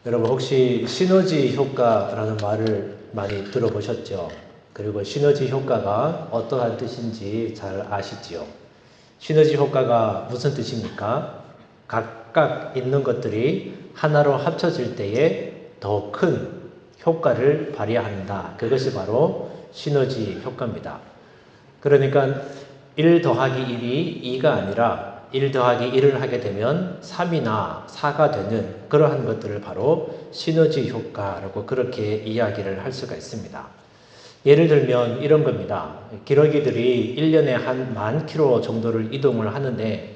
여러분 혹시 시너지 효과라는 말을 많이 들어보셨죠? 그리고 시너지 효과가 어떠한 뜻인지 잘 아시지요? 시너지 효과가 무슨 뜻입니까? 각각 있는 것들이 하나로 합쳐질 때에 더 큰 효과를 발휘한다. 그것이 바로 시너지 효과입니다. 그러니까 1 더하기 1이 2가 아니라 1 더하기 1을 하게 되면 3이나 4가 되는 그러한 것들을 바로 시너지 효과라고 그렇게 이야기를 할 수가 있습니다. 예를 들면 이런 겁니다. 기러기들이 1년에 한 10,000km 정도를 이동을 하는데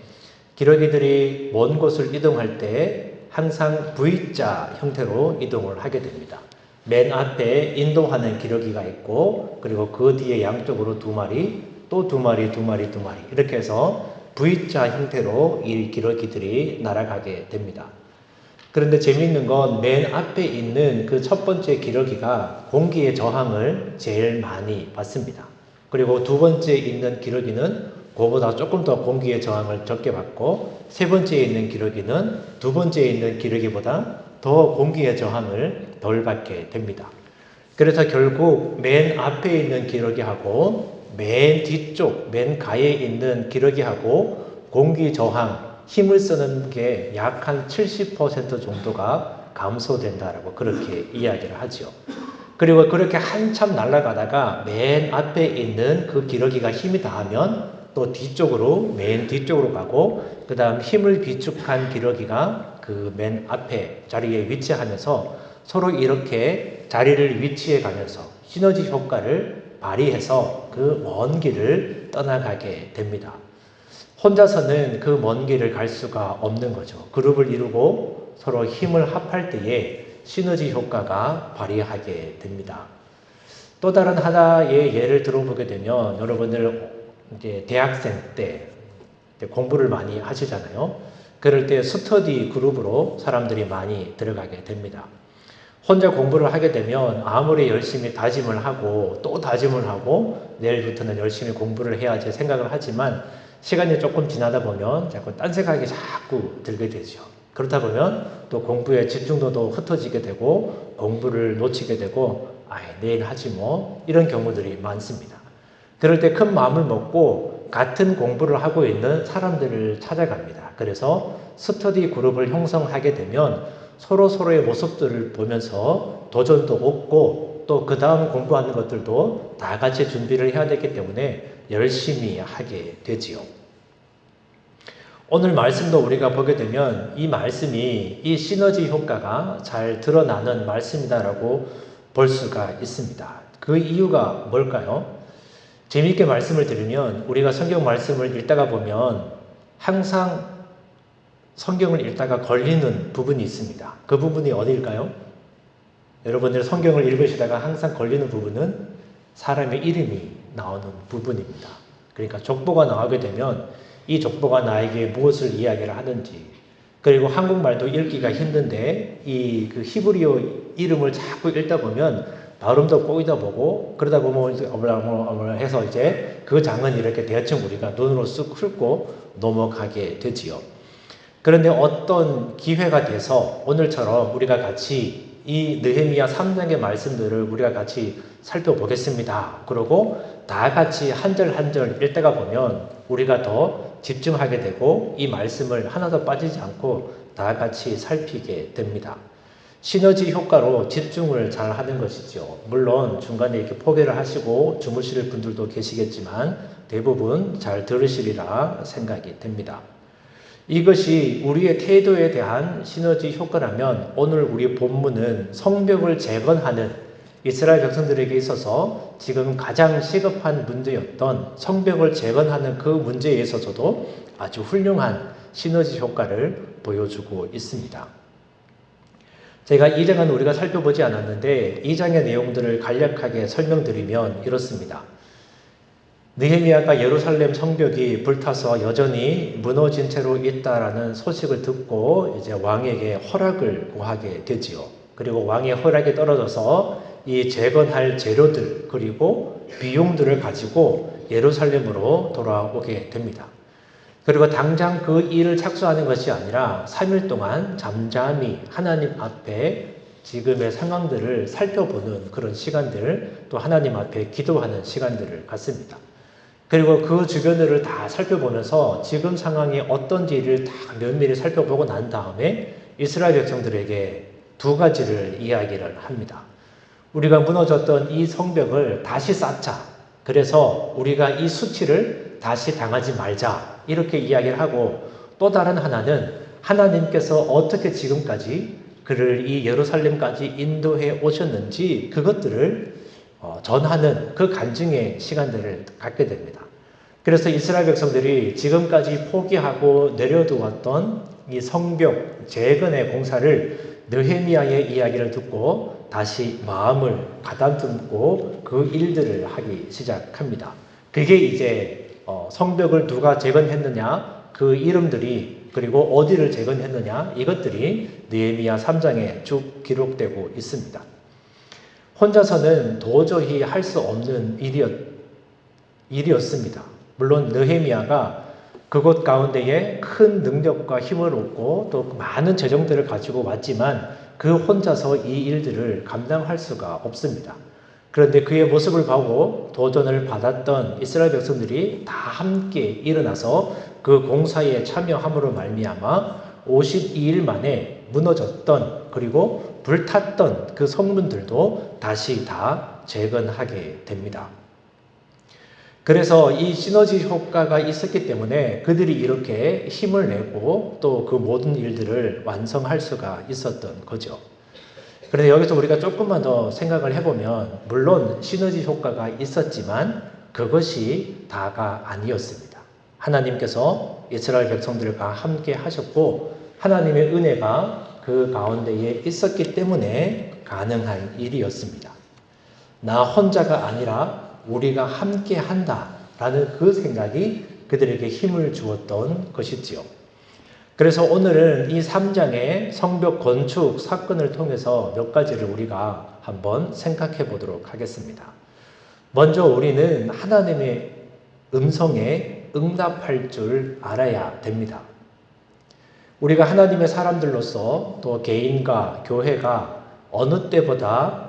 기러기들이 먼 곳을 이동할 때 항상 V자 형태로 이동을 하게 됩니다. 맨 앞에 인도하는 기러기가 있고 그리고 그 뒤에 양쪽으로 2마리, 또 2마리, 2마리, 2마리 이렇게 해서 V자 형태로 이 기러기들이 날아가게 됩니다. 그런데 재미있는 건 맨 앞에 있는 그 첫 번째 기러기가 공기의 저항을 제일 많이 받습니다. 그리고 두 번째 있는 기러기는 그보다 조금 더 공기의 저항을 적게 받고 세 번째에 있는 기러기는 두 번째에 있는 기러기보다 더 공기의 저항을 덜 받게 됩니다. 그래서 결국 맨 앞에 있는 기러기하고 맨 뒤쪽, 맨 가에 있는 기러기하고 공기 저항, 힘을 쓰는 게 약 한 70% 정도가 감소된다라고 그렇게 이야기를 하죠. 그리고 그렇게 한참 날아가다가 맨 앞에 있는 그 기러기가 힘이 닿으면 또 뒤쪽으로, 맨 뒤쪽으로 가고 그 다음 힘을 비축한 기러기가 그 맨 앞에 자리에 위치하면서 서로 이렇게 자리를 위치해 가면서 시너지 효과를 발휘해서 그 먼 길을 떠나가게 됩니다. 혼자서는 그 먼 길을 갈 수가 없는 거죠. 그룹을 이루고 서로 힘을 합할 때에 시너지 효과가 발휘하게 됩니다. 또 다른 하나의 예를 들어보게 되면 여러분들 이제 대학생 때 공부를 많이 하시잖아요. 그럴 때 스터디 그룹으로 사람들이 많이 들어가게 됩니다. 혼자 공부를 하게 되면 아무리 열심히 다짐을 하고 또 다짐을 하고 내일부터는 열심히 공부를 해야지 생각을 하지만 시간이 조금 지나다 보면 자꾸 딴 생각이 자꾸 들게 되죠. 그렇다 보면 또 공부에 집중도도 흩어지게 되고 공부를 놓치게 되고 내일 하지 뭐 이런 경우들이 많습니다. 그럴 때 큰 마음을 먹고 같은 공부를 하고 있는 사람들을 찾아갑니다. 그래서 스터디 그룹을 형성하게 되면 서로의 모습들을 보면서 도전도 얻고 또 그 다음 공부하는 것들도 다 같이 준비를 해야 되기 때문에 열심히 하게 되지요. 오늘 말씀도 우리가 보게 되면 이 말씀이 이 시너지 효과가 잘 드러나는 말씀이다라고 볼 수가 있습니다. 그 이유가 뭘까요? 재미있게 말씀을 드리면 우리가 성경 말씀을 읽다가 보면 항상 성경을 읽다가 걸리는 부분이 있습니다. 그 부분이 어디일까요? 여러분들 성경을 읽으시다가 항상 걸리는 부분은 사람의 이름이 나오는 부분입니다. 그러니까 족보가 나오게 되면 이 족보가 나에게 무엇을 이야기를 하는지 그리고 한국말도 읽기가 힘든데 이 그 히브리어 이름을 자꾸 읽다 보면 발음도 꼬이다 보고 그러다 보면 어머나 해서 이제 그 장은 이렇게 대충 우리가 눈으로 쓱 훑고 넘어가게 되지요. 그런데 어떤 기회가 돼서 오늘처럼 우리가 같이 이 느헤미야 3장의 말씀들을 우리가 같이 살펴보겠습니다. 그러고 다 같이 한 절 한 절 읽다가 보면 우리가 더 집중하게 되고 이 말씀을 하나도 빠지지 않고 다 같이 살피게 됩니다. 시너지 효과로 집중을 잘 하는 것이죠. 물론 중간에 이렇게 포기를 하시고 주무실 분들도 계시겠지만 대부분 잘 들으시리라 생각이 됩니다. 이것이 우리의 태도에 대한 시너지 효과라면 오늘 우리 본문은 성벽을 재건하는 이스라엘 백성들에게 있어서 지금 가장 시급한 문제였던 성벽을 재건하는 그 문제에 있어서도 아주 훌륭한 시너지 효과를 보여주고 있습니다. 제가 2장은 우리가 살펴보지 않았는데 2장의 내용들을 간략하게 설명드리면 이렇습니다. 느헤미야가 예루살렘 성벽이 불타서 여전히 무너진 채로 있다라는 소식을 듣고 이제 왕에게 허락을 구하게 되지요. 그리고 왕의 허락이 떨어져서 이 재건할 재료들 그리고 비용들을 가지고 예루살렘으로 돌아오게 됩니다. 그리고 당장 그 일을 착수하는 것이 아니라 3일 동안 잠잠히 하나님 앞에 지금의 상황들을 살펴보는 그런 시간들, 또 하나님 앞에 기도하는 시간들을 갖습니다. 그리고 그 주변을 다 살펴보면서 지금 상황이 어떤지를 다 면밀히 살펴보고 난 다음에 이스라엘 백성들에게 두 가지를 이야기를 합니다. 우리가 무너졌던 이 성벽을 다시 쌓자. 그래서 우리가 이 수치를 다시 당하지 말자. 이렇게 이야기를 하고, 또 다른 하나는 하나님께서 어떻게 지금까지 그를 이 예루살렘까지 인도해 오셨는지 그것들을 전하는 그 간증의 시간들을 갖게 됩니다. 그래서 이스라엘 백성들이 지금까지 포기하고 내려두었던 이 성벽 재건의 공사를 느헤미야의 이야기를 듣고 다시 마음을 가다듬고 그 일들을 하기 시작합니다. 그게 이제 성벽을 누가 재건했느냐, 그 이름들이, 그리고 어디를 재건했느냐, 이것들이 느헤미야 3장에 쭉 기록되고 있습니다. 혼자서는 도저히 할 수 없는 일이었습니다. 물론 느헤미야가 그곳 가운데에 큰 능력과 힘을 얻고 또 많은 재정들을 가지고 왔지만 그 혼자서 이 일들을 감당할 수가 없습니다. 그런데 그의 모습을 보고 도전을 받았던 이스라엘 백성들이 다 함께 일어나서 그 공사에 참여함으로 말미암아 52일 만에 무너졌던 그리고 불탔던 그 성문들도 다시 다 재건하게 됩니다. 그래서 이 시너지 효과가 있었기 때문에 그들이 이렇게 힘을 내고 또 그 모든 일들을 완성할 수가 있었던 거죠. 그런데 여기서 우리가 조금만 더 생각을 해보면, 물론 시너지 효과가 있었지만 그것이 다가 아니었습니다. 하나님께서 이스라엘 백성들과 함께 하셨고 하나님의 은혜가 그 가운데에 있었기 때문에 가능한 일이었습니다. 나 혼자가 아니라 우리가 함께 한다라는 그 생각이 그들에게 힘을 주었던 것이지요. 그래서 오늘은 이 3장의 성벽 건축 사건을 통해서 몇 가지를 우리가 한번 생각해 보도록 하겠습니다. 먼저 우리는 하나님의 음성에 응답할 줄 알아야 됩니다. 우리가 하나님의 사람들로서 또 개인과 교회가 어느 때가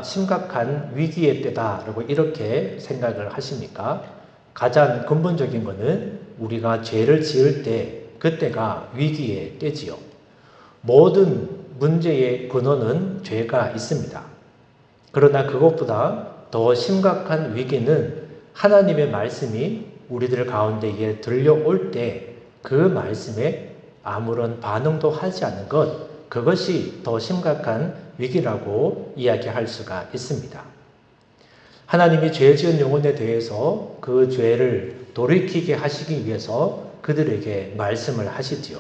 심각한 위기의 때다라고 이렇게 생각을 하십니까? 가장 근본적인 것은 우리가 죄를 지을 때 그때가 위기의 때지요. 모든 문제의 근원은 죄가 있습니다. 그러나 그것보다 더 심각한 위기는 하나님의 말씀이 우리들 가운데에 들려올 때 그 말씀에 아무런 반응도 하지 않는 것, 그것이 더 심각한 위기라고 이야기할 수가 있습니다. 하나님이 죄 지은 영혼에 대해서 그 죄를 돌이키게 하시기 위해서 그들에게 말씀을 하시지요.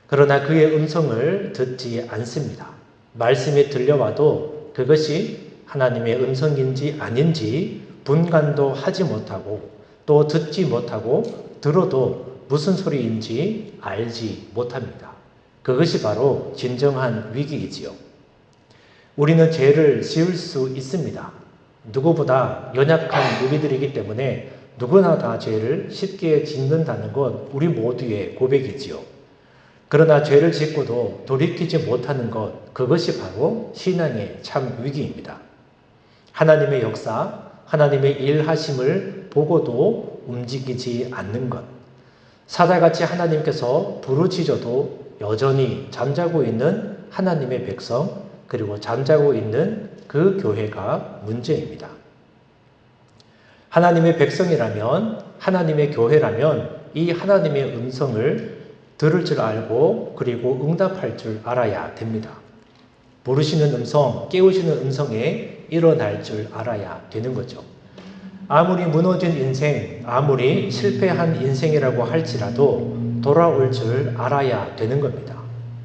그러나 그의 음성을 듣지 않습니다. 말씀이 들려와도 그것이 하나님의 음성인지 아닌지 분간도 하지 못하고 또 듣지 못하고 들어도 무슨 소리인지 알지 못합니다. 그것이 바로 진정한 위기이지요. 우리는 죄를 지을 수 있습니다. 누구보다 연약한 우리들이기 때문에 누구나 다 죄를 쉽게 짓는다는 것 우리 모두의 고백이지요. 그러나 죄를 짓고도 돌이키지 못하는 것, 그것이 바로 신앙의 참 위기입니다. 하나님의 역사, 하나님의 일하심을 보고도 움직이지 않는 것, 사다같이 하나님께서 부르짖어도 여전히 잠자고 있는 하나님의 백성, 그리고 잠자고 있는 그 교회가 문제입니다. 하나님의 백성이라면, 하나님의 교회라면 이 하나님의 음성을 들을 줄 알고 그리고 응답할 줄 알아야 됩니다. 부르시는 음성, 깨우시는 음성에 일어날 줄 알아야 되는 거죠. 아무리 무너진 인생, 아무리 실패한 인생이라고 할지라도 돌아올 줄 알아야 되는 겁니다.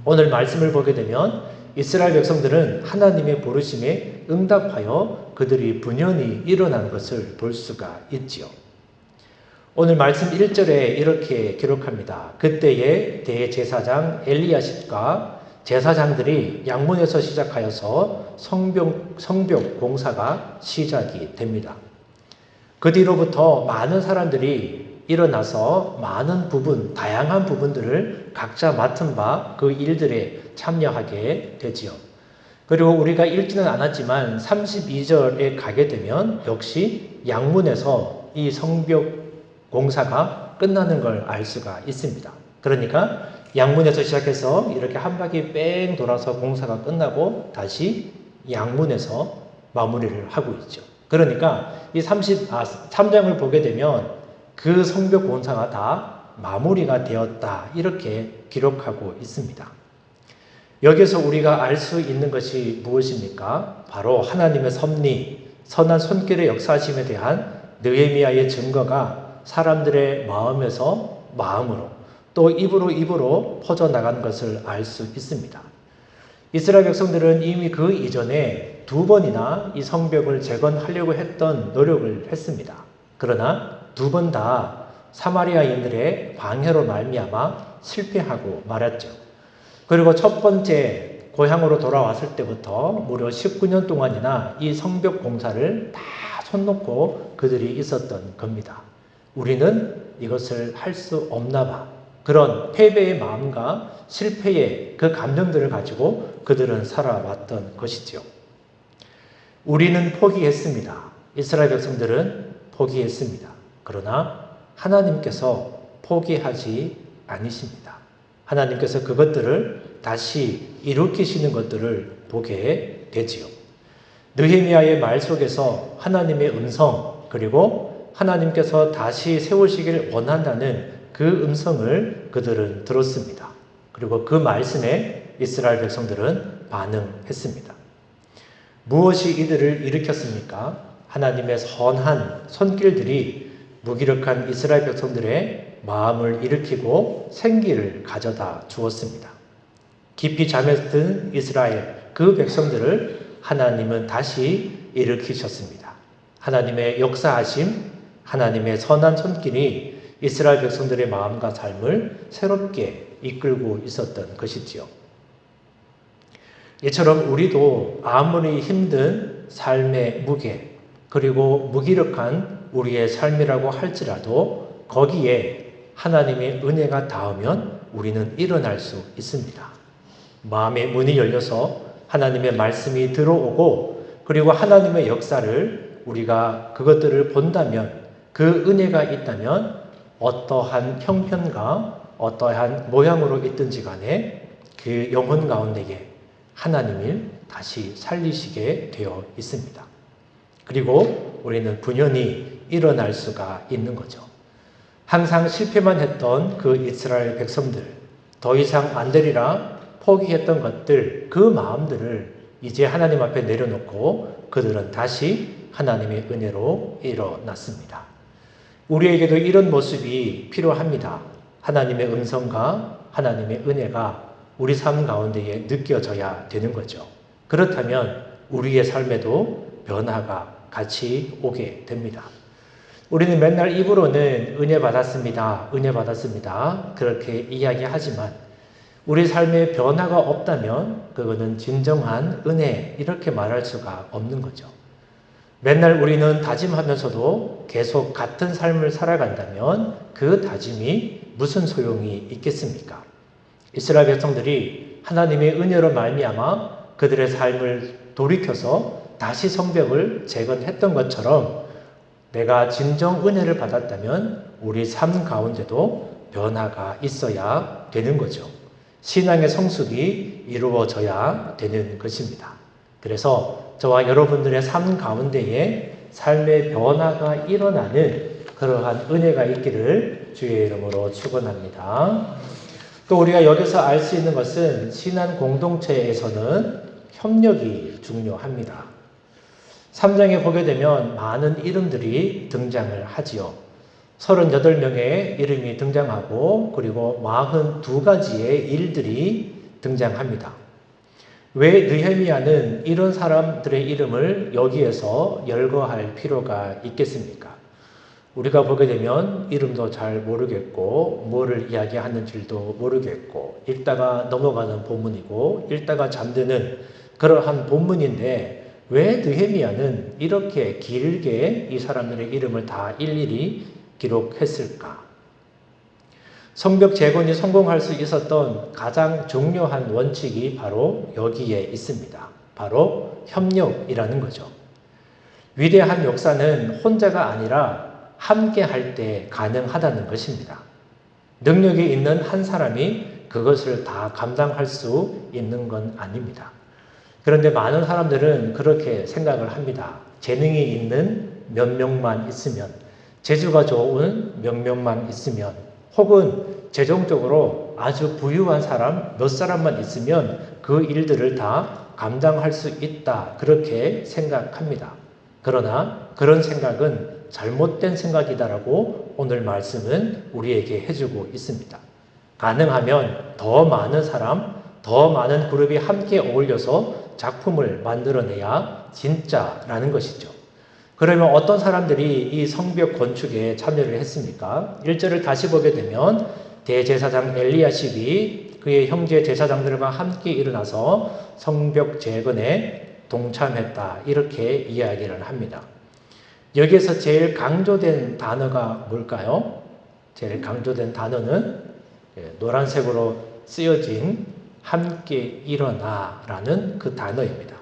오늘 말씀을 보게 되면 이스라엘 백성들은 하나님의 부르심에 응답하여 그들이 분연히 일어난 것을 볼 수가 있지요. 오늘 말씀 1절에 이렇게 기록합니다. 그때에 대제사장 엘리야십과 제사장들이 양문에서 시작하여서 성벽 공사가 시작이 됩니다. 그 뒤로부터 많은 사람들이 일어나서 많은 부분, 다양한 부분들을 각자 맡은 바 그 일들에 참여하게 되지요. 그리고 우리가 읽지는 않았지만 32절에 가게 되면 역시 양문에서 이 성벽 공사가 끝나는 걸 알 수가 있습니다. 그러니까 양문에서 시작해서 이렇게 한 바퀴 뺑 돌아서 공사가 끝나고 다시 양문에서 마무리를 하고 있죠. 그러니까 이 3장을 보게 되면 그 성벽 공사가 다 마무리가 되었다 이렇게 기록하고 있습니다. 여기서 우리가 알 수 있는 것이 무엇입니까? 바로 하나님의 섭리, 선한 손길의 역사심에 대한 느헤미야의 증거가 사람들의 마음에서 마음으로 또 입으로 퍼져나간 것을 알 수 있습니다. 이스라엘 백성들은 이미 그 이전에 2번이나 이 성벽을 재건하려고 했던 노력을 했습니다. 그러나 2번 다 사마리아인들의 방해로 말미암아 실패하고 말았죠. 그리고 첫 번째 고향으로 돌아왔을 때부터 무려 19년 동안이나 이 성벽 공사를 다 손 놓고 그들이 있었던 겁니다. 우리는 이것을 할 수 없나 봐. 그런 패배의 마음과 실패의 그 감정들을 가지고 그들은 살아왔던 것이지요. 우리는 포기했습니다. 이스라엘 백성들은 포기했습니다. 그러나 하나님께서 포기하지 않으십니다. 하나님께서 그것들을 다시 일으키시는 것들을 보게 되지요. 느헤미야의 말 속에서 하나님의 음성 그리고 하나님께서 다시 세우시길 원한다는 그 음성을 그들은 들었습니다. 그리고 그 말씀에 이스라엘 백성들은 반응했습니다. 무엇이 이들을 일으켰습니까? 하나님의 선한 손길들이 무기력한 이스라엘 백성들의 마음을 일으키고 생기를 가져다 주었습니다. 깊이 잠에 든 이스라엘 그 백성들을 하나님은 다시 일으키셨습니다. 하나님의 역사하심, 하나님의 선한 손길이 이스라엘 백성들의 마음과 삶을 새롭게 이끌고 있었던 것이지요. 이처럼 우리도 아무리 힘든 삶의 무게, 그리고 무기력한 우리의 삶이라고 할지라도 거기에 하나님의 은혜가 닿으면 우리는 일어날 수 있습니다. 마음의 문이 열려서 하나님의 말씀이 들어오고 그리고 하나님의 역사를 우리가 그것들을 본다면 그 은혜가 있다면 어떠한 형편과 어떠한 모양으로 있든지 간에 그 영혼 가운데에 하나님을 다시 살리시게 되어 있습니다. 그리고 우리는 분연히 일어날 수가 있는 거죠. 항상 실패만 했던 그 이스라엘 백성들, 더 이상 안 되리라 포기했던 것들, 그 마음들을 이제 하나님 앞에 내려놓고 그들은 다시 하나님의 은혜로 일어났습니다. 우리에게도 이런 모습이 필요합니다. 하나님의 음성과 하나님의 은혜가 우리 삶 가운데에 느껴져야 되는 거죠. 그렇다면 우리의 삶에도 변화가 같이 오게 됩니다. 우리는 맨날 입으로는 은혜 받았습니다. 은혜 받았습니다. 그렇게 이야기하지만 우리 삶에 변화가 없다면 그거는 진정한 은혜 이렇게 말할 수가 없는 거죠. 맨날 우리는 다짐하면서도 계속 같은 삶을 살아간다면 그 다짐이 무슨 소용이 있겠습니까? 이스라엘 백성들이 하나님의 은혜로 말미암아 그들의 삶을 돌이켜서 다시 성벽을 재건했던 것처럼 내가 진정 은혜를 받았다면 우리 삶 가운데도 변화가 있어야 되는 거죠. 신앙의 성숙이 이루어져야 되는 것입니다. 그래서 저와 여러분들의 삶 가운데에 삶의 변화가 일어나는 그러한 은혜가 있기를 주의 이름으로 축원합니다. 또 우리가 여기서 알 수 있는 것은 신앙 공동체에서는 협력이 중요합니다. 3장에 보게 되면 많은 이름들이 등장을 하지요. 38명의 이름이 등장하고 그리고 42가지의 일들이 등장합니다. 왜 느헤미야는 이런 사람들의 이름을 여기에서 열거할 필요가 있겠습니까? 우리가 보게 되면 이름도 잘 모르겠고 뭐를 이야기하는지도 모르겠고 읽다가 넘어가는 본문이고 읽다가 잠드는 그러한 본문인데 왜 느헤미야는 이렇게 길게 이 사람들의 이름을 다 일일이 기록했을까? 성벽 재건이 성공할 수 있었던 가장 중요한 원칙이 바로 여기에 있습니다. 바로 협력이라는 거죠. 위대한 역사는 혼자가 아니라 함께 할 때 가능하다는 것입니다. 능력이 있는 한 사람이 그것을 다 감당할 수 있는 건 아닙니다. 그런데 많은 사람들은 그렇게 생각을 합니다. 재능이 있는 몇 명만 있으면, 재주가 좋은 몇 명만 있으면, 혹은 재정적으로 아주 부유한 사람 몇 사람만 있으면 그 일들을 다 감당할 수 있다. 그렇게 생각합니다. 그러나 그런 생각은 잘못된 생각이다라고 오늘 말씀은 우리에게 해주고 있습니다. 가능하면 더 많은 사람, 더 많은 그룹이 함께 어울려서 작품을 만들어내야 진짜라는 것이죠. 그러면 어떤 사람들이 이 성벽 건축에 참여를 했습니까? 1절을 다시 보게 되면 대제사장 엘리야십이 그의 형제 제사장들과 함께 일어나서 성벽 재건에 동참했다. 이렇게 이야기를 합니다. 여기에서 제일 강조된 단어가 뭘까요? 제일 강조된 단어는 노란색으로 쓰여진 함께 일어나라는 그 단어입니다.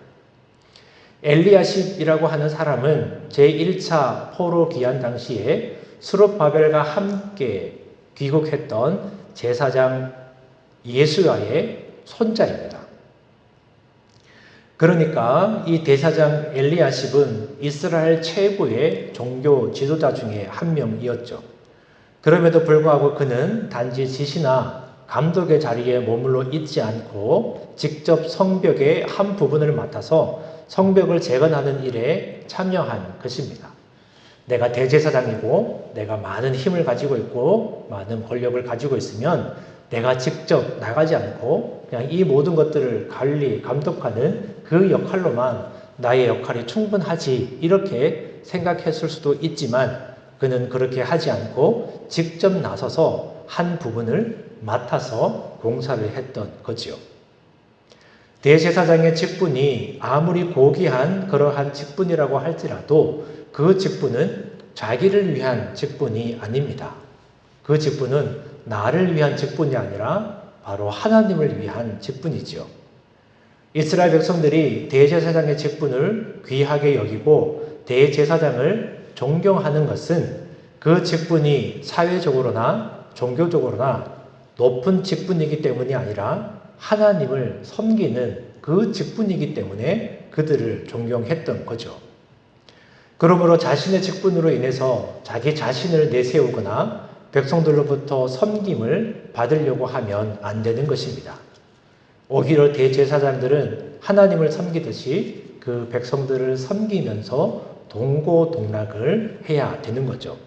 엘리야십이라고 하는 사람은 제1차 포로 귀환 당시에 스룹바벨과 함께 귀국했던 제사장 예수야의 손자입니다. 그러니까 이 대사장 엘리야십은 이스라엘 최고의 종교 지도자 중에 한 명이었죠. 그럼에도 불구하고 그는 단지 지시나 감독의 자리에 머물러 있지 않고 직접 성벽의 한 부분을 맡아서 성벽을 재건하는 일에 참여한 것입니다. 내가 대제사장이고 내가 많은 힘을 가지고 있고 많은 권력을 가지고 있으면 내가 직접 나가지 않고 그냥 이 모든 것들을 관리, 감독하는 그 역할로만 나의 역할이 충분하지 이렇게 생각했을 수도 있지만 그는 그렇게 하지 않고 직접 나서서 한 부분을 맡아서 공사를 했던 거지요. 대제사장의 직분이 아무리 고귀한 그러한 직분이라고 할지라도 그 직분은 자기를 위한 직분이 아닙니다. 그 직분은 나를 위한 직분이 아니라 바로 하나님을 위한 직분이지요. 이스라엘 백성들이 대제사장의 직분을 귀하게 여기고 대제사장을 존경하는 것은 그 직분이 사회적으로나 종교적으로나 높은 직분이기 때문이 아니라 하나님을 섬기는 그 직분이기 때문에 그들을 존경했던 거죠. 그러므로 자신의 직분으로 인해서 자기 자신을 내세우거나 백성들로부터 섬김을 받으려고 하면 안 되는 것입니다. 오히려 대제사장들은 하나님을 섬기듯이 그 백성들을 섬기면서 동고동락을 해야 되는 거죠.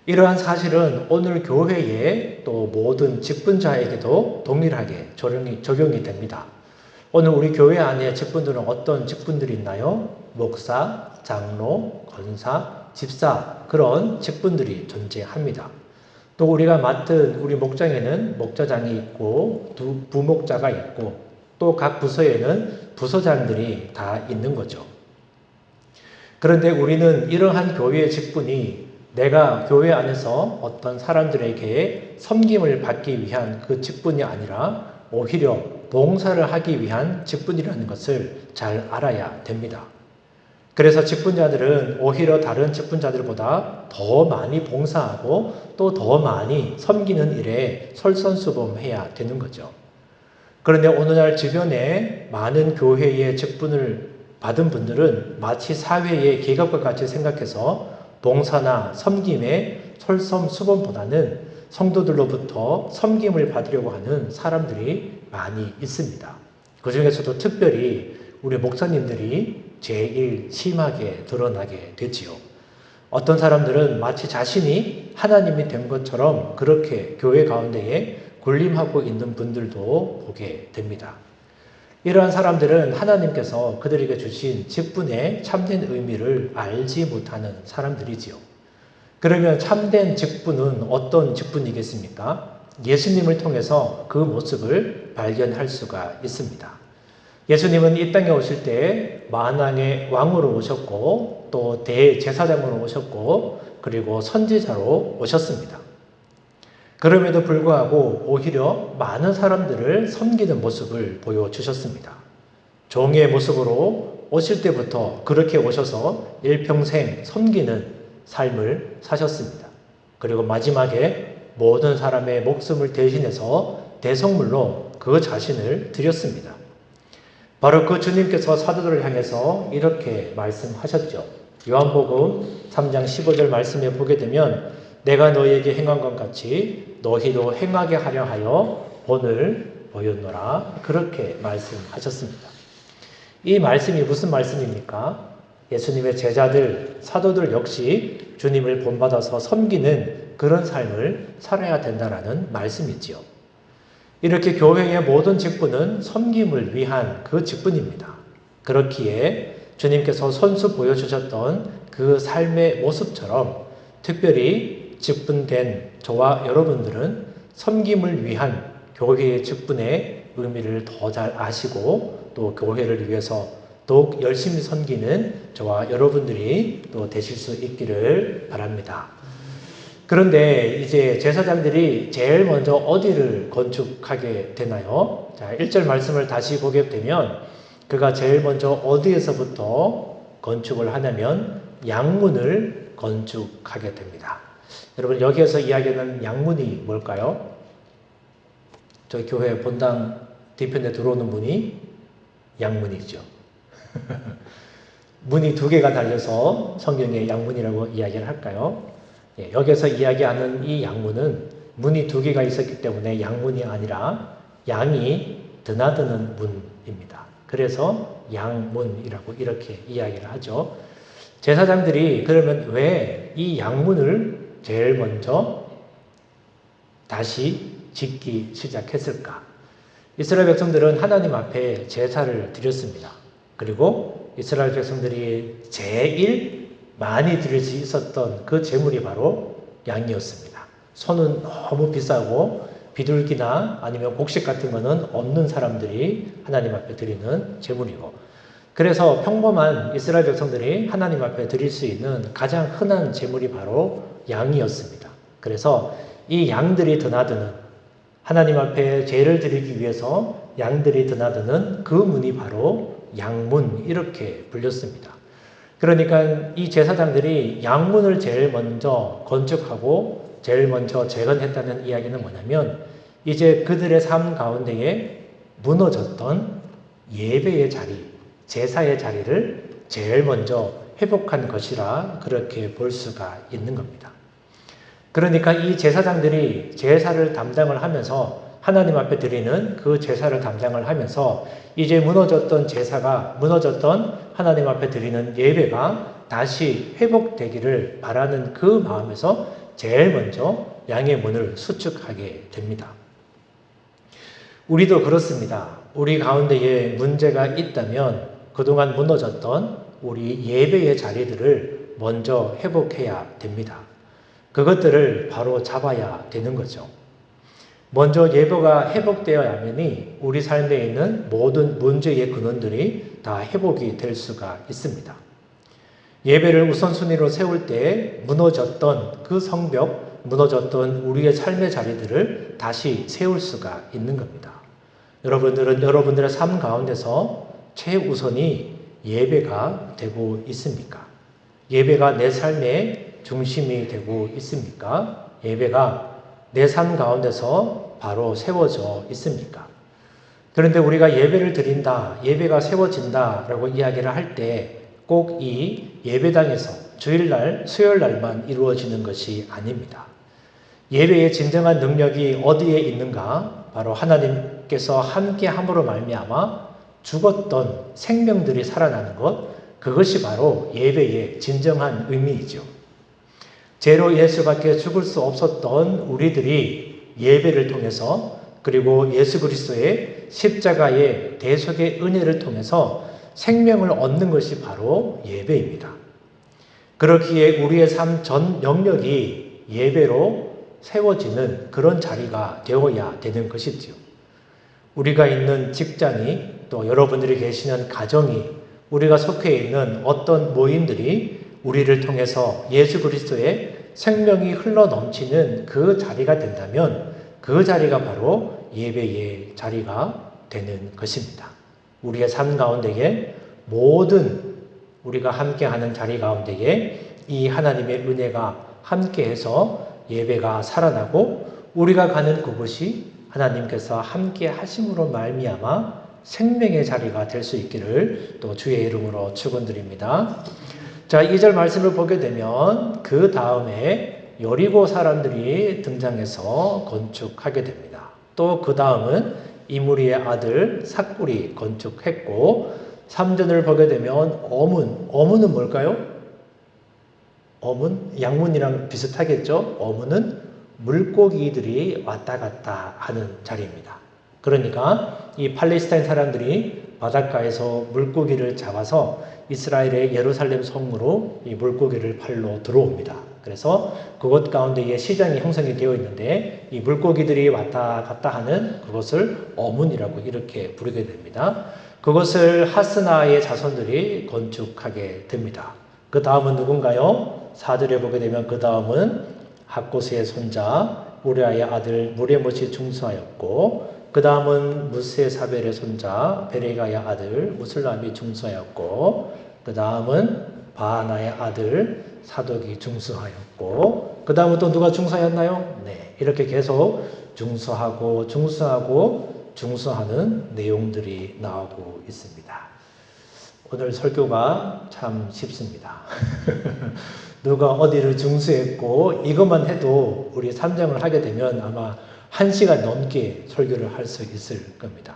이러한 사실은 오늘 교회의 또 모든 직분자에게도 동일하게 적용이 됩니다. 오늘 우리 교회 안에 직분들은 어떤 직분들이 있나요? 목사, 장로, 권사, 집사 그런 직분들이 존재합니다. 또 우리가 맡은 우리 목장에는 목자장이 있고 부목자가 있고 또 각 부서에는 부서장들이 다 있는 거죠. 그런데 우리는 이러한 교회의 직분이 내가 교회 안에서 어떤 사람들에게 섬김을 받기 위한 그 직분이 아니라 오히려 봉사를 하기 위한 직분이라는 것을 잘 알아야 됩니다. 그래서 직분자들은 오히려 다른 직분자들보다 더 많이 봉사하고 또 더 많이 섬기는 일에 솔선수범해야 되는 거죠. 그런데 오늘날 주변에 많은 교회의 직분을 받은 분들은 마치 사회의 계급과 같이 생각해서 봉사나 섬김에 솔선수범보다는 성도들로부터 섬김을 받으려고 하는 사람들이 많이 있습니다. 그 중에서도 특별히 우리 목사님들이 제일 심하게 드러나게 되지요. 어떤 사람들은 마치 자신이 하나님이 된 것처럼 그렇게 교회 가운데에 군림하고 있는 분들도 보게 됩니다. 이러한 사람들은 하나님께서 그들에게 주신 직분의 참된 의미를 알지 못하는 사람들이지요. 그러면 참된 직분은 어떤 직분이겠습니까? 예수님을 통해서 그 모습을 발견할 수가 있습니다. 예수님은 이 땅에 오실 때 만왕의 왕으로 오셨고 또 대제사장으로 오셨고 그리고 선지자로 오셨습니다. 그럼에도 불구하고 오히려 많은 사람들을 섬기는 모습을 보여주셨습니다. 종의 모습으로 오실 때부터 그렇게 오셔서 일평생 섬기는 삶을 사셨습니다. 그리고 마지막에 모든 사람의 목숨을 대신해서 대성물로 그 자신을 드렸습니다. 바로 그 주님께서 사도들을 향해서 이렇게 말씀하셨죠. 요한복음 3장 15절 말씀에 보게 되면 내가 너희에게 행한 것 같이 너희도 행하게 하려 하여 본을 보였노라. 그렇게 말씀하셨습니다. 이 말씀이 무슨 말씀입니까? 예수님의 제자들, 사도들 역시 주님을 본받아서 섬기는 그런 삶을 살아야 된다라는 말씀이지요. 이렇게 교회의 모든 직분은 섬김을 위한 그 직분입니다. 그렇기에 주님께서 선수 보여주셨던 그 삶의 모습처럼 특별히 직분된 저와 여러분들은 섬김을 위한 교회의 직분의 의미를 더 잘 아시고 또 교회를 위해서 더욱 열심히 섬기는 저와 여러분들이 또 되실 수 있기를 바랍니다. 그런데 이제 제사장들이 제일 먼저 어디를 건축하게 되나요? 자, 1절 말씀을 다시 보게 되면 그가 제일 먼저 어디에서부터 건축을 하냐면 양문을 건축하게 됩니다. 여러분 여기에서 이야기하는 양문이 뭘까요? 저희 교회 본당 뒤편에 들어오는 문이 양문이죠. 문이 2개가 달려서 성경에 양문이라고 이야기를 할까요? 예, 여기서 이야기하는 이 양문은 문이 2개가 있었기 때문에 양문이 아니라 양이 드나드는 문입니다. 그래서 양문이라고 이렇게 이야기를 하죠. 제사장들이 그러면 왜 이 양문을 제일 먼저 다시 짓기 시작했을까? 이스라엘 백성들은 하나님 앞에 제사를 드렸습니다. 그리고 이스라엘 백성들이 제일 많이 드릴 수 있었던 그 제물이 바로 양이었습니다. 소는 너무 비싸고 비둘기나 아니면 곡식 같은 거는 없는 사람들이 하나님 앞에 드리는 제물이고, 그래서 평범한 이스라엘 백성들이 하나님 앞에 드릴 수 있는 가장 흔한 제물이 바로 양이었습니다. 그래서 이 양들이 드나드는, 하나님 앞에 제를 드리기 위해서 양들이 드나드는 그 문이 바로 양문, 이렇게 불렸습니다. 그러니까 이 제사장들이 양문을 제일 먼저 건축하고 제일 먼저 재건했다는 이야기는 뭐냐면 이제 그들의 삶 가운데에 무너졌던 예배의 자리, 제사의 자리를 제일 먼저 회복한 것이라 그렇게 볼 수가 있는 겁니다. 그러니까 이 제사장들이 제사를 담당을 하면서 하나님 앞에 드리는 그 제사를 담당을 하면서 이제 무너졌던 제사가, 무너졌던 하나님 앞에 드리는 예배가 다시 회복되기를 바라는 그 마음에서 제일 먼저 양의 문을 수축하게 됩니다. 우리도 그렇습니다. 우리 가운데에 문제가 있다면 그동안 무너졌던 우리 예배의 자리들을 먼저 회복해야 됩니다. 그것들을 바로 잡아야 되는 거죠. 먼저 예배가 회복되어야만이 우리 삶에 있는 모든 문제의 근원들이 다 회복이 될 수가 있습니다. 예배를 우선순위로 세울 때 무너졌던 그 성벽, 무너졌던 우리의 삶의 자리들을 다시 세울 수가 있는 겁니다. 여러분들은 여러분들의 삶 가운데서 최우선이 예배가 되고 있습니까? 예배가 내 삶의 중심이 되고 있습니까? 예배가 내 삶 가운데서 바로 세워져 있습니까? 그런데 우리가 예배를 드린다, 예배가 세워진다 라고 이야기를 할 때 꼭 이 예배당에서 주일날, 수요일날만 이루어지는 것이 아닙니다. 예배의 진정한 능력이 어디에 있는가? 바로 하나님께서 함께 함으로 말미암아 죽었던 생명들이 살아나는 것, 그것이 바로 예배의 진정한 의미이죠. 죄로 인해 수밖에 죽을 수 없었던 우리들이 예배를 통해서 그리고 예수 그리스도의 십자가의 대속의 은혜를 통해서 생명을 얻는 것이 바로 예배입니다. 그렇기에 우리의 삶 전 영역이 예배로 세워지는 그런 자리가 되어야 되는 것이지요. 우리가 있는 직장이, 또 여러분들이 계시는 가정이, 우리가 속해 있는 어떤 모임들이 우리를 통해서 예수 그리스도의 생명이 흘러 넘치는 그 자리가 된다면 그 자리가 바로 예배의 자리가 되는 것입니다. 우리의 삶 가운데에 모든 우리가 함께하는 자리 가운데에 이 하나님의 은혜가 함께해서 예배가 살아나고 우리가 가는 그곳이 하나님께서 함께 하심으로 말미암아 생명의 자리가 될 수 있기를 또 주의 이름으로 축원드립니다. 자, 2절 말씀을 보게 되면 그 다음에 여리고 사람들이 등장해서 건축하게 됩니다. 또 그 다음은 이므리의 아들 삭굴이 건축했고 3절을 보게 되면 어문은 뭘까요? 어문? 양문이랑 비슷하겠죠? 어문은 물고기들이 왔다 갔다 하는 자리입니다. 그러니까 이 팔레스타인 사람들이 바닷가에서 물고기를 잡아서 이스라엘의 예루살렘 성으로 이 물고기를 팔러 들어옵니다. 그래서 그곳 가운데에 시장이 형성이 되어 있는데 이 물고기들이 왔다 갔다 하는 그것을 어문이라고 이렇게 부르게 됩니다. 그것을 하스나의 자손들이 건축하게 됩니다. 그 다음은 누군가요? 4절에 보게 되면 그 다음은 학고스의 손자 우리아의 아들 무레못이 중수하였고 그 다음은 무세사벨의 손자 베레가의 아들 우슬람이 중수하였고 그 다음은 바하나의 아들 사독이 중수하였고 그 다음은 또 누가 중수하였나요? 네, 이렇게 계속 중수하고 중수하는 내용들이 나오고 있습니다. 오늘 설교가 참 쉽습니다. 누가 어디를 중수했고 이것만 해도 우리 3장을 하게 되면 아마 1시간 넘게 설교를 할 수 있을 겁니다.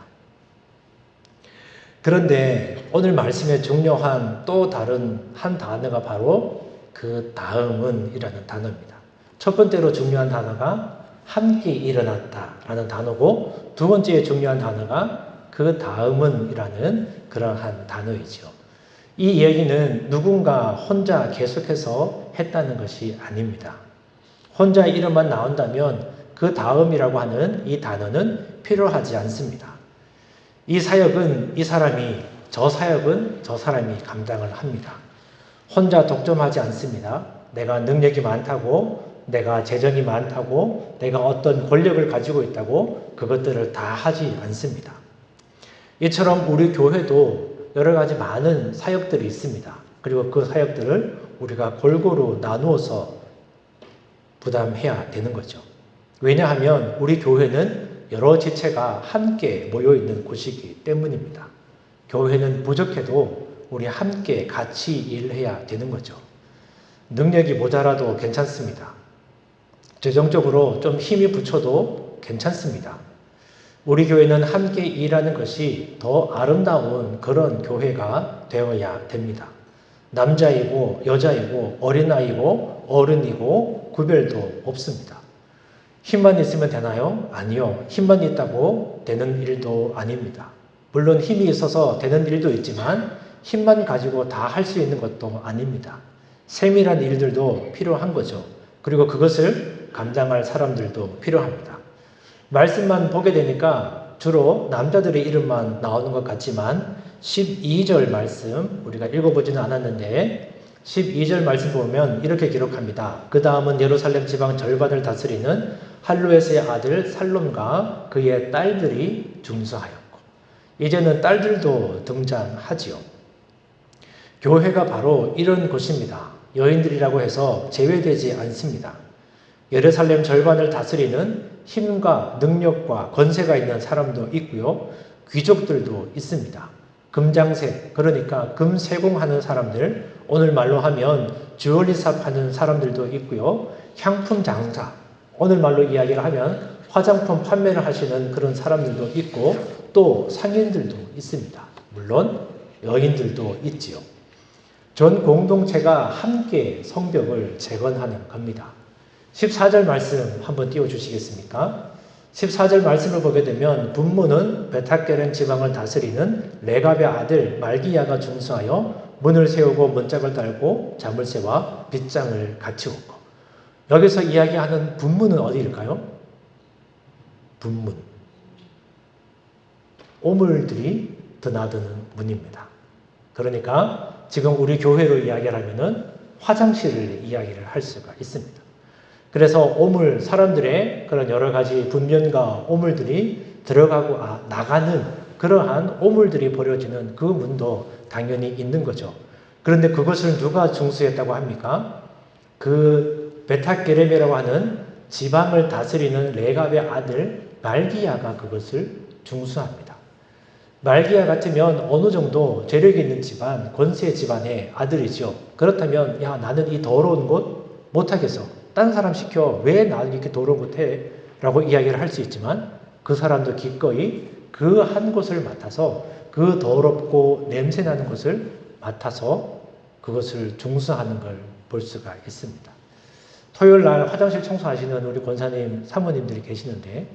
그런데 오늘 말씀에 중요한 또 다른 한 단어가 바로 그 다음은 이라는 단어입니다. 첫 번째로 중요한 단어가 함께 일어났다라는 단어고 두 번째 중요한 단어가 그 다음은 이라는 그러한 단어이죠. 이 이야기는 누군가 혼자 계속해서 했다는 것이 아닙니다. 혼자 이름만 나온다면 그 다음이라고 하는 이 단어는 필요하지 않습니다. 이 사역은 이 사람이, 저 사역은 저 사람이 감당을 합니다. 혼자 독점하지 않습니다. 내가 능력이 많다고, 내가 재정이 많다고, 내가 어떤 권력을 가지고 있다고 그것들을 다 하지 않습니다. 이처럼 우리 교회도 여러 가지 많은 사역들이 있습니다. 그리고 그 사역들을 우리가 골고루 나누어서 부담해야 되는 거죠. 왜냐하면 우리 교회는 여러 지체가 함께 모여있는 곳이기 때문입니다. 교회는 부족해도 우리 함께 같이 일해야 되는 거죠. 능력이 모자라도 괜찮습니다. 재정적으로 좀 힘이 부쳐도 괜찮습니다. 우리 교회는 함께 일하는 것이 더 아름다운 그런 교회가 되어야 됩니다. 남자이고 여자이고 어린아이고 어른이고 구별도 없습니다. 힘만 있으면 되나요? 아니요. 힘만 있다고 되는 일도 아닙니다. 물론 힘이 있어서 되는 일도 있지만 힘만 가지고 다 할 수 있는 것도 아닙니다. 세밀한 일들도 필요한 거죠. 그리고 그것을 감당할 사람들도 필요합니다. 말씀만 보게 되니까 주로 남자들의 이름만 나오는 것 같지만 12절 말씀 우리가 읽어보지는 않았는데 12절 말씀 보면 이렇게 기록합니다. 그 다음은 예루살렘 지방 절반을 다스리는 할루에스의 아들 살롬과 그의 딸들이 중수하였고 이제는 딸들도 등장하지요. 교회가 바로 이런 곳입니다. 여인들이라고 해서 제외되지 않습니다. 예루살렘 절반을 다스리는 힘과 능력과 권세가 있는 사람도 있고요. 귀족들도 있습니다. 금장색, 그러니까 금세공하는 사람들, 오늘 말로 하면 주얼리샵 하는 사람들도 있고요. 향품 장사, 오늘 말로 이야기를 하면 화장품 판매를 하시는 그런 사람들도 있고 또 상인들도 있습니다. 물론 여인들도 있지요. 전 공동체가 함께 성벽을 재건하는 겁니다. 14절 말씀 한번 띄워주시겠습니까? 14절 말씀을 보게 되면 분문은 베타게렌 지방을 다스리는 레갑의 아들 말기야가 중수하여 문을 세우고 문짝을 달고 자물쇠와 빗장을 갖추었고, 여기서 이야기하는 분문은 어디일까요? 분문. 오물들이 드나드는 문입니다. 그러니까 지금 우리 교회로 이야기를 하면은 화장실을 이야기를 할 수가 있습니다. 그래서 오물, 사람들의 그런 여러 가지 분변과 오물들이 들어가고 나가는 그러한 오물들이 벌어지는 그 문도 당연히 있는 거죠. 그런데 그것을 누가 중수했다고 합니까? 그 베타게렘이라고 하는 지방을 다스리는 레갑의 아들 말기야가 그것을 중수합니다. 말기야 같으면 어느 정도 재력이 있는 집안, 권세 집안의 아들이죠. 그렇다면 야, 나는 이 더러운 곳 못하겠어. 딴 사람 시켜. 왜 나는 이렇게 더러운 곳 해? 라고 이야기를 할 수 있지만 그 사람도 기꺼이 그 한 곳을 맡아서 그 더럽고 냄새나는 곳을 맡아서 그것을 중수하는 걸 볼 수가 있습니다. 토요일 날 화장실 청소하시는 우리 권사님, 사모님들이 계시는데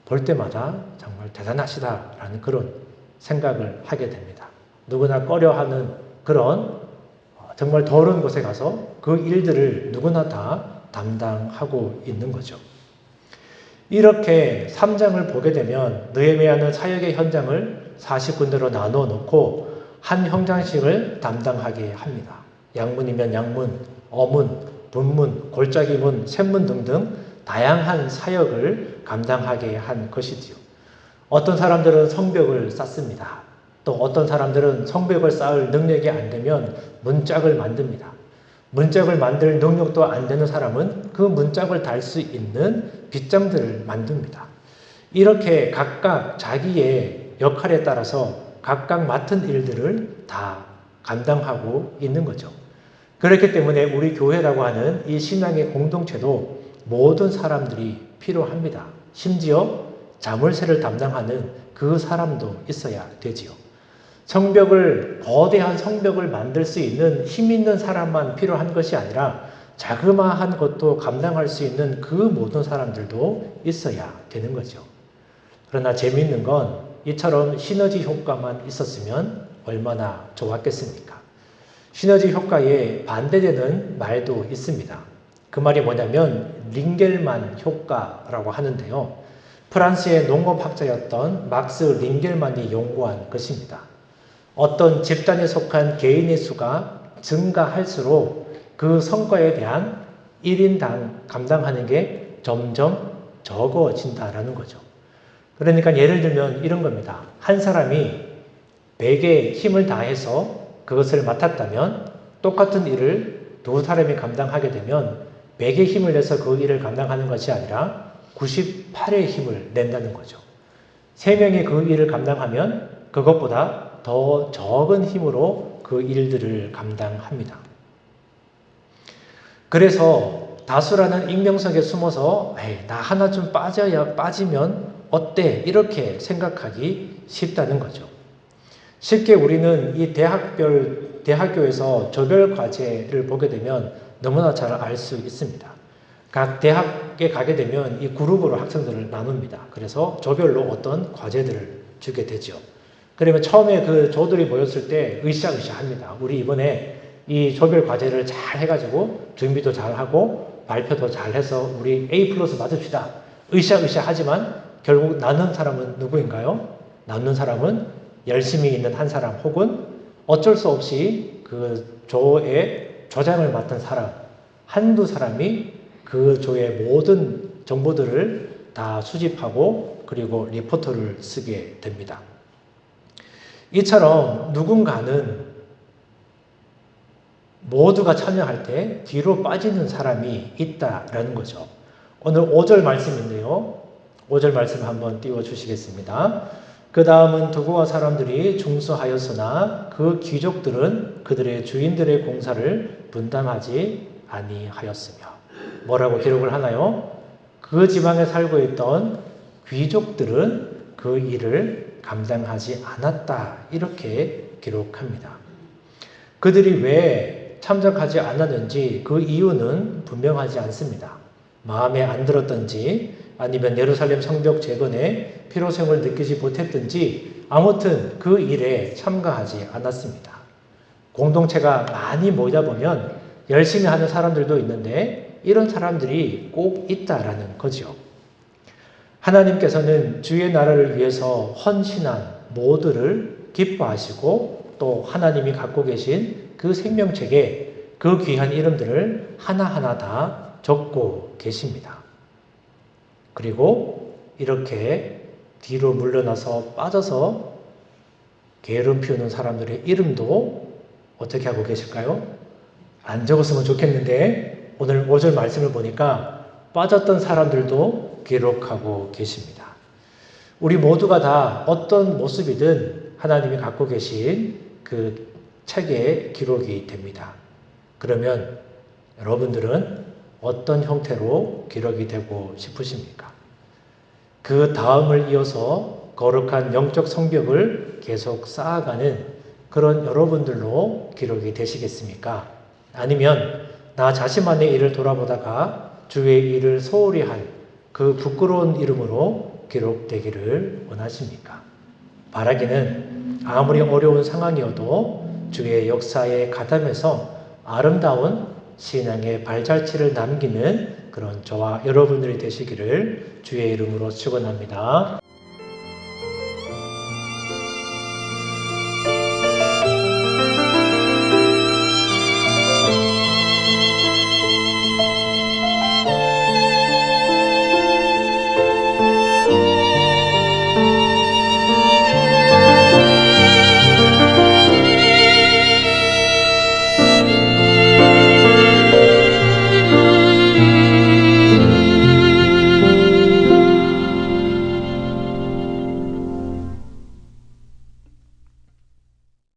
볼 때마다 정말 대단하시다라는 그런 생각을 하게 됩니다. 누구나 꺼려하는 그런 정말 더러운 곳에 가서 그 일들을 누구나 다 담당하고 있는 거죠. 이렇게 3장을 보게 되면 느헤미야는 사역의 현장을 40군데로 나누어 놓고 한 형장식을 담당하게 합니다. 양문이면 양문, 어문, 분문, 골짜기문, 샘문 등등 다양한 사역을 감당하게 한 것이지요. 어떤 사람들은 성벽을 쌓습니다. 또 어떤 사람들은 성벽을 쌓을 능력이 안 되면 문짝을 만듭니다. 문짝을 만들 능력도 안 되는 사람은 그 문짝을 달 수 있는 빗장들을 만듭니다. 이렇게 각각 자기의 역할에 따라서 각각 맡은 일들을 다 감당하고 있는 거죠. 그렇기 때문에 우리 교회라고 하는 이 신앙의 공동체도 모든 사람들이 필요합니다. 심지어 자물쇠를 담당하는 그 사람도 있어야 되지요. 거대한 성벽을 만들 수 있는 힘 있는 사람만 필요한 것이 아니라 자그마한 것도 감당할 수 있는 그 모든 사람들도 있어야 되는 거죠. 그러나 재미있는 건 이처럼 시너지 효과만 있었으면 얼마나 좋았겠습니까? 시너지 효과에 반대되는 말도 있습니다. 그 말이 뭐냐면 링겔만 효과라고 하는데요. 프랑스의 농업학자였던 막스 링겔만이 연구한 것입니다. 어떤 집단에 속한 개인의 수가 증가할수록 그 성과에 대한 1인당 감당하는 게 점점 적어진다라는 거죠. 그러니까 예를 들면 이런 겁니다. 한 사람이 100의 힘을 다해서 그것을 맡았다면 똑같은 일을 두 사람이 감당하게 되면 100의 힘을 내서 그 일을 감당하는 것이 아니라 98의 힘을 낸다는 거죠. 3명이 그 일을 감당하면 그것보다 더 적은 힘으로 그 일들을 감당합니다. 그래서 다수라는 익명석에 숨어서 나 하나 좀 빠지면 어때? 이렇게 생각하기 쉽다는 거죠. 쉽게 우리는 이 대학교에서 조별 과제를 보게 되면 너무나 잘 알 수 있습니다. 각 대학에 가게 되면 이 그룹으로 학생들을 나눕니다. 그래서 조별로 어떤 과제들을 주게 되죠. 그러면 처음에 그 조들이 모였을 때 으쌰으쌰 합니다. 우리 이번에 이 조별 과제를 잘 해가지고 준비도 잘 하고 발표도 잘 해서 우리 A+ 맞읍시다. 으쌰으쌰 하지만 결국 남는 사람은 누구인가요? 남는 사람은 열심히 있는 한 사람 혹은 어쩔 수 없이 그 조의 조장을 맡은 사람, 한두 사람이 그 조의 모든 정보들을 다 수집하고 그리고 리포트를 쓰게 됩니다. 이처럼 누군가는 모두가 참여할 때 뒤로 빠지는 사람이 있다라는 거죠. 오늘 5절 말씀인데요. 5절 말씀 한번 띄워주시겠습니다. 그 다음은 두고와 사람들이 중수하였으나 그 귀족들은 그들의 주인들의 공사를 분담하지 아니하였으며. 뭐라고 기록을 하나요? 그 지방에 살고 있던 귀족들은 그 일을 감당하지 않았다. 이렇게 기록합니다. 그들이 왜 참석하지 않았는지 그 이유는 분명하지 않습니다. 마음에 안 들었던지 아니면 예루살렘 성벽 재건의 필요성을 느끼지 못했든지 아무튼 그 일에 참가하지 않았습니다. 공동체가 많이 모이다 보면 열심히 하는 사람들도 있는데 이런 사람들이 꼭 있다라는 거죠. 하나님께서는 주의 나라를 위해서 헌신한 모두를 기뻐하시고 또 하나님이 갖고 계신 그 생명책에 그 귀한 이름들을 하나하나 다 적고 계십니다. 그리고 이렇게 뒤로 물러나서 빠져서 게으름 피우는 사람들의 이름도 어떻게 하고 계실까요? 안 적었으면 좋겠는데 오늘 5절 말씀을 보니까 빠졌던 사람들도 기록하고 계십니다. 우리 모두가 다 어떤 모습이든 하나님이 갖고 계신 그 책에 기록이 됩니다. 그러면 여러분들은 어떤 형태로 기록이 되고 싶으십니까? 그 다음을 이어서 거룩한 영적 성벽을 계속 쌓아가는 그런 여러분들로 기록이 되시겠습니까? 아니면 나 자신만의 일을 돌아보다가 주의 일을 소홀히 한 그 부끄러운 이름으로 기록되기를 원하십니까? 바라기는 아무리 어려운 상황이어도 주의 역사에 가담해서 아름다운 신앙의 발자취를 남기는 그런 저와 여러분들이 되시기를 주의 이름으로 축원합니다.